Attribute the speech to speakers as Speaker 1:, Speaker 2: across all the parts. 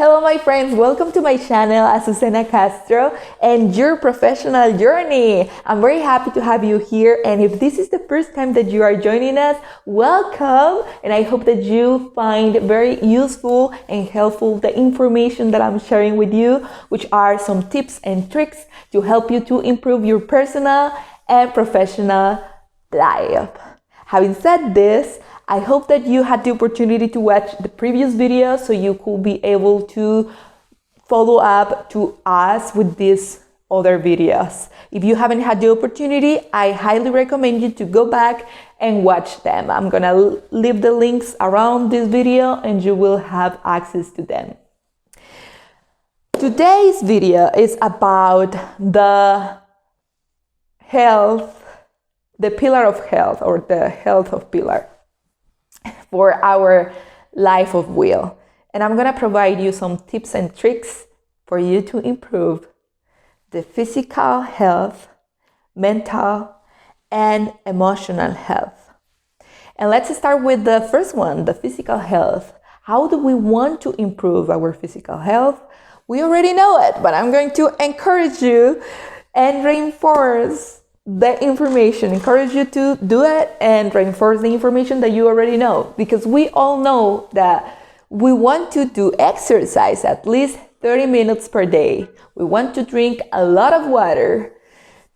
Speaker 1: Hello my friends, welcome to my channel Azucena Castro and your professional journey. I'm very happy to have you here, and if this is the first time that you are joining us, welcome, and I hope that you find very useful and helpful the information that I'm sharing with you, which are some tips and tricks to help you to improve your personal and professional life. Having said this, I hope that you had the opportunity to watch the previous video so you could be able to follow up to us with these other videos. If you haven't had the opportunity, I highly recommend you to go back and watch them. I'm gonna leave the links around this video and you will have access to them. Today's video is about the health, the pillar of health, or the health of pillar for our life of will. And I'm gonna provide you some tips and tricks for you to improve the physical health, mental, and emotional health. And let's start with the first one, the physical health. How do we want to improve our physical health? We already know it, but I'm going to encourage you and reinforce the information, encourage you to do it and reinforce the information that you already know, because we all know that we want to do exercise at least 30 minutes per day. We want to drink a lot of water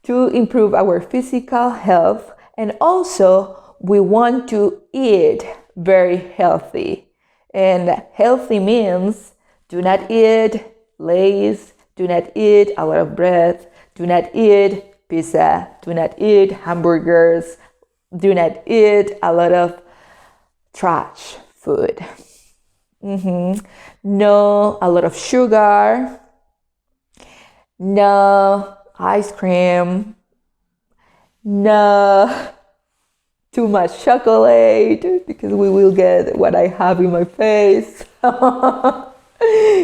Speaker 1: to improve our physical health, and also we want to eat very healthy. And healthy means do not eat Lay's, do not eat a lot of bread, do not eat pizza, do not eat hamburgers, do not eat a lot of trash food. No, a lot of sugar, no ice cream, no too much chocolate, because we will get what I have in my face.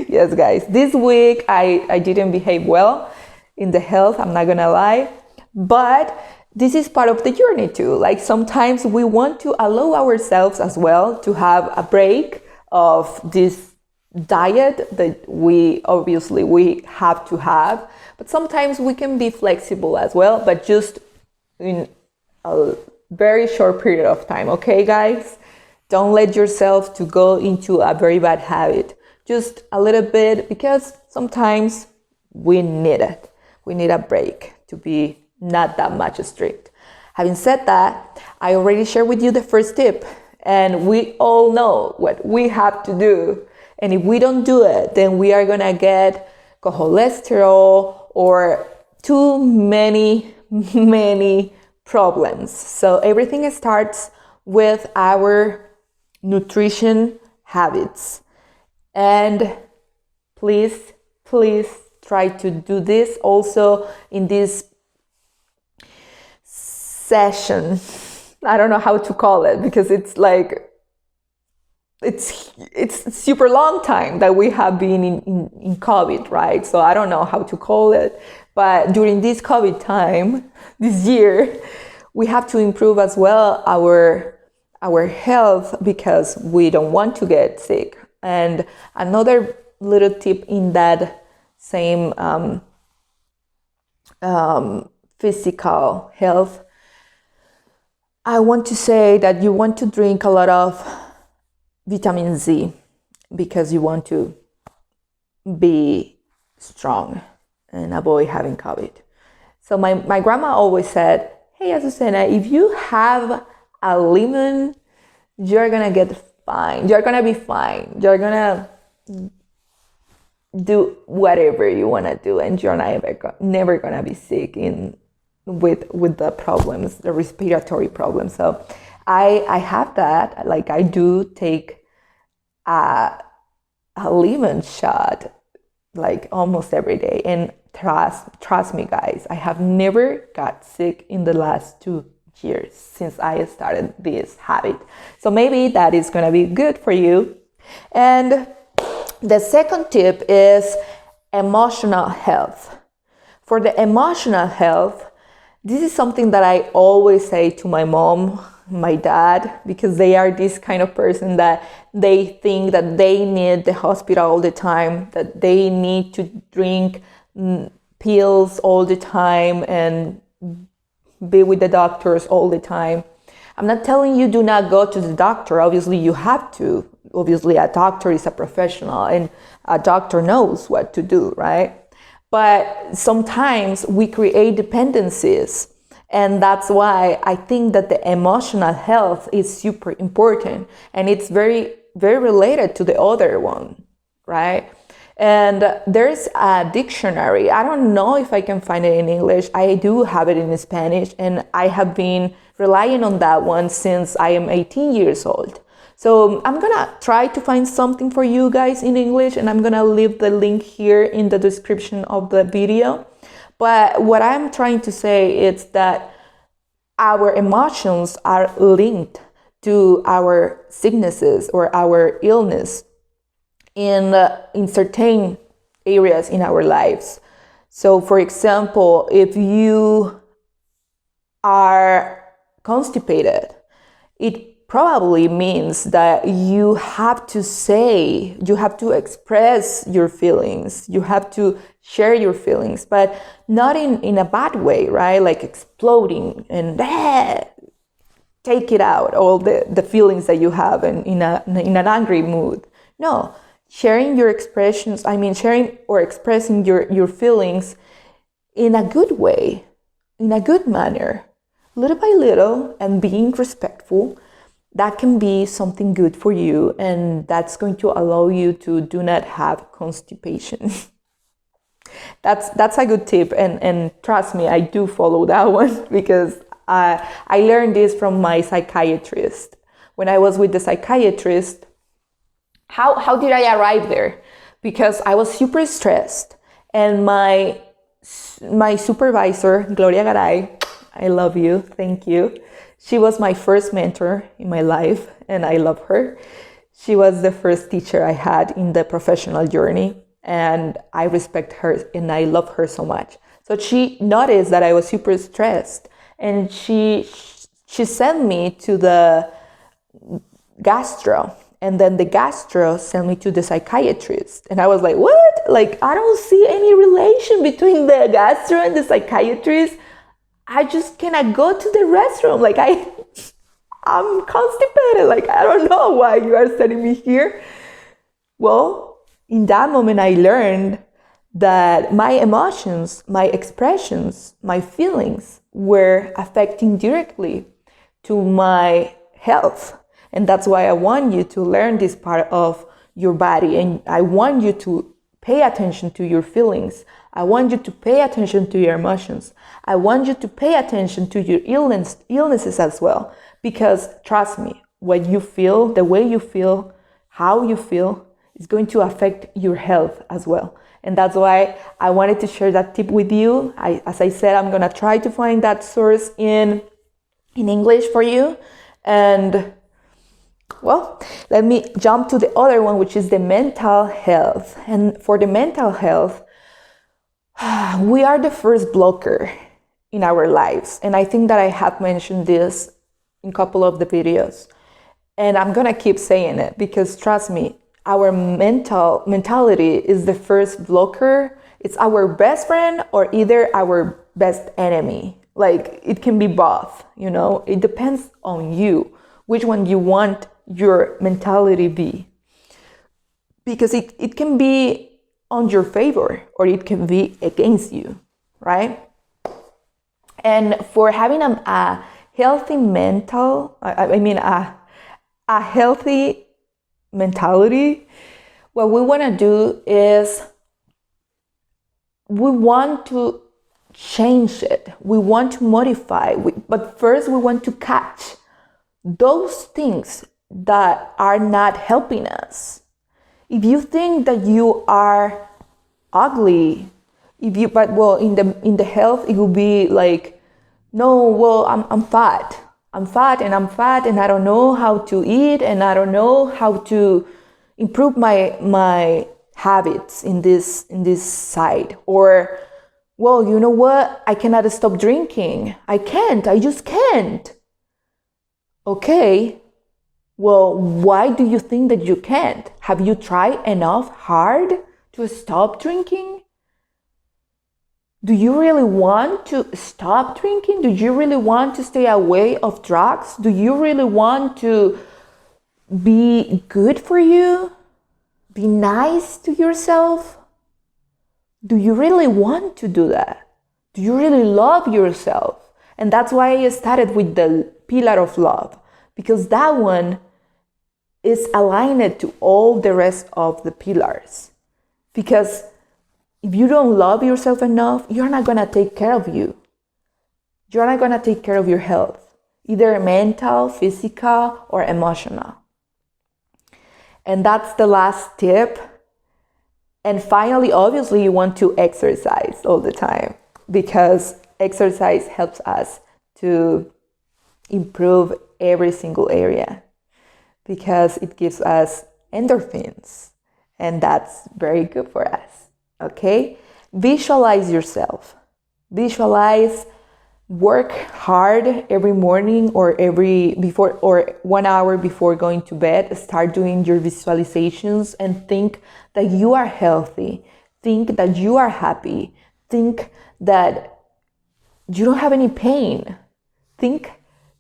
Speaker 1: Yes, guys, this week I didn't behave well in the health, I'm not gonna lie, but this is part of the journey too. Like sometimes we want to allow ourselves as well to have a break of this diet that we have to have, but sometimes we can be flexible as well, but just in a very short period of time. Okay, guys, don't let yourself to go into a very bad habit, just a little bit, because sometimes we need it. We need a break to be not that much strict. Having said that, I already shared with you the first tip, and we all know what we have to do. And if we don't do it, then we are gonna get cholesterol or too many problems. So everything starts with our nutrition habits. And please try to do this also in this session. I don't know how to call it, because it's like it's super long time that we have been in COVID, right? So I don't know how to call it, but during this COVID time this year, we have to improve as well our health, because we don't want to get sick. And another little tip in that same physical health, I want to say that you want to drink a lot of vitamin Z, because you want to be strong and avoid having COVID. So my grandma always said, hey Azucena, if you have a lemon, you're gonna get fine, you're gonna be fine, you're gonna do whatever you want to do, and you're never gonna be sick with the problems, the respiratory problems. So I have that. Like I do take a lemon shot like almost every day, and trust me guys, I have never got sick in the last 2 years since I started this habit. So maybe that is gonna be good for you. And the second tip is emotional health. For the emotional health, this is something that I always say to my mom. my dad, because they are this kind of person that they think that they need the hospital all the time, that they need to drink pills all the time and be with the doctors all the time. I'm not telling you do not go to the doctor. Obviously you have to. Obviously a doctor is a professional and a doctor knows what to do, right? But sometimes we create dependencies. And that's why I think that the emotional health is super important. And it's very, very related to the other one, right? And there's a dictionary. I don't know if I can find it in English. I do have it in Spanish, and I have been relying on that one since I am 18 years old. So I'm gonna try to find something for you guys in English, and I'm gonna leave the link here in the description of the video. But what I'm trying to say is that our emotions are linked to our sicknesses or our illness in certain areas in our lives. So for example, if you are constipated, it probably means that you have to express your feelings, you have to share your feelings, but not in a bad way, right? Like exploding and take it out, all the feelings that you have in an angry mood. No, sharing your expressions, sharing or expressing your feelings in a good way, in a good manner, little by little, and being respectful, that can be something good for you, and that's going to allow you to do not have constipation. That's a good tip, and trust me, I do follow that one because I learned this from my psychiatrist. When I was with the psychiatrist, how did I arrive there? Because I was super stressed, and my supervisor, Gloria Garay, I love you, thank you. She was my first mentor in my life, and I love her. She was the first teacher I had in the professional journey, and I respect her and I love her so much. So she noticed that I was super stressed, and she sent me to the gastro, and then the gastro sent me to the psychiatrist. And I was like, what? Like, I don't see any relation between the gastro and the psychiatrist. I just cannot go to the restroom. Like, I'm constipated. Like, I don't know why you are sending me here. Well, in that moment, I learned that my emotions, my expressions, my feelings were affecting directly to my health. And that's why I want you to learn this part of your body. And I want you to pay attention to your feelings. I want you to pay attention to your emotions. I want you to pay attention to your illnesses as well. Because trust me, what you feel, the way you feel, how you feel, is going to affect your health as well. And that's why I wanted to share that tip with you. As I said, I'm going to try to find that source in English for you. And well, let me jump to the other one, which is the mental health. And for the mental health, we are the first blocker in our lives. And I think that I have mentioned this in a couple of the videos. And I'm going to keep saying it because trust me, our mentality is the first blocker. It's our best friend or either our best enemy. Like, it can be both, It depends on you, which one you want your mentality be. Because it can be on your favor or it can be against you, right? And for having a healthy a healthy mentality, what we want to do is we want to change it. We want to modify, but first we want to catch those things that are not helping us. If you think that you are ugly, in the health it will be like, no, well, I'm fat and I don't know how to eat and I don't know how to improve my habits in this side. Or, well, you know what? I cannot stop drinking. I just can't. Okay, well, why do you think that you can't? Have you tried enough hard to stop drinking? Do you really want to stop drinking? Do you really want to stay away of drugs? Do you really want to be good for you? Be nice to yourself? Do you really want to do that? Do you really love yourself? And that's why I started with the pillar of love, because that one is aligned to all the rest of the pillars. Because if you don't love yourself enough, you're not going to take care of you. You're not going to take care of your health, either mental, physical, or emotional. And that's the last tip. And finally, obviously, you want to exercise all the time, because exercise helps us to improve every single area, because it gives us endorphins, and that's very good for us. Okay? Visualize yourself. Visualize, work hard every morning or 1 hour before going to bed. Start doing your visualizations and think that you are healthy. Think that you are happy. Think that you don't have any pain. Think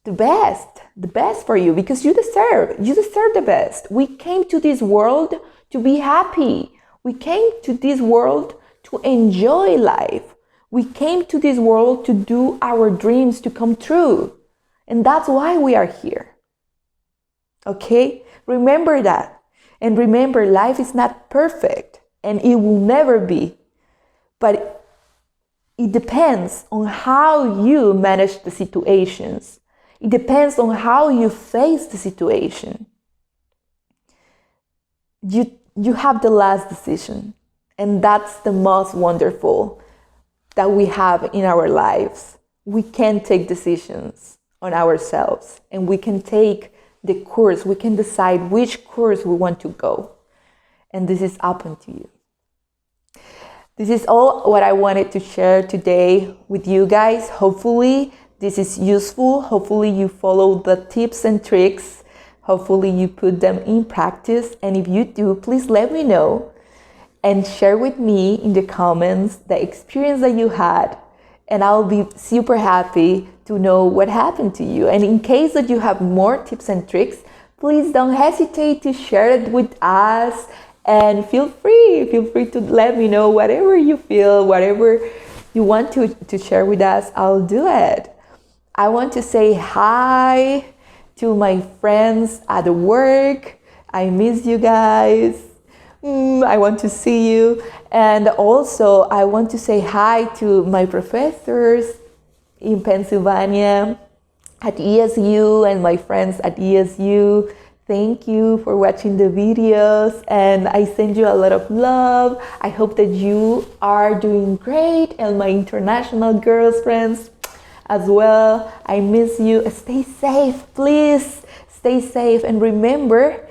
Speaker 1: the best for you, because you deserve the best. We came to this world to be happy. We came to this world to enjoy life. We came to this world to do our dreams to come true. And that's why we are here. Okay? Remember that. And remember, life is not perfect, and it will never be. But it depends on how you manage the situations. It depends on how you face the situation. You have the last decision, and that's the most wonderful that we have in our lives. We can take decisions on ourselves, and we can take the course. We can decide which course we want to go, and this is up to you. This is all what I wanted to share today with you guys. Hopefully this is useful. Hopefully you follow the tips and tricks. Hopefully you put them in practice. And if you do, please let me know and share with me in the comments the experience that you had. And I'll be super happy to know what happened to you. And in case that you have more tips and tricks, please don't hesitate to share it with us. And feel free to let me know whatever you feel, whatever you want to share with us, I'll do it. I want to say hi to my friends at work. I miss you guys. I want to see you. And also I want to say hi to my professors in Pennsylvania at ESU and my friends at ESU. Thank you for watching the videos, and I send you a lot of love. I hope that you are doing great, and my international girls friends as well. I miss you. Stay safe, please. Stay safe, and remember,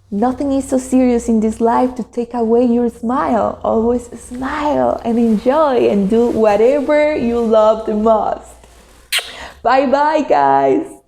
Speaker 1: nothing is so serious in this life to take away your smile. Always smile and enjoy and do whatever you love the most. Bye bye, guys.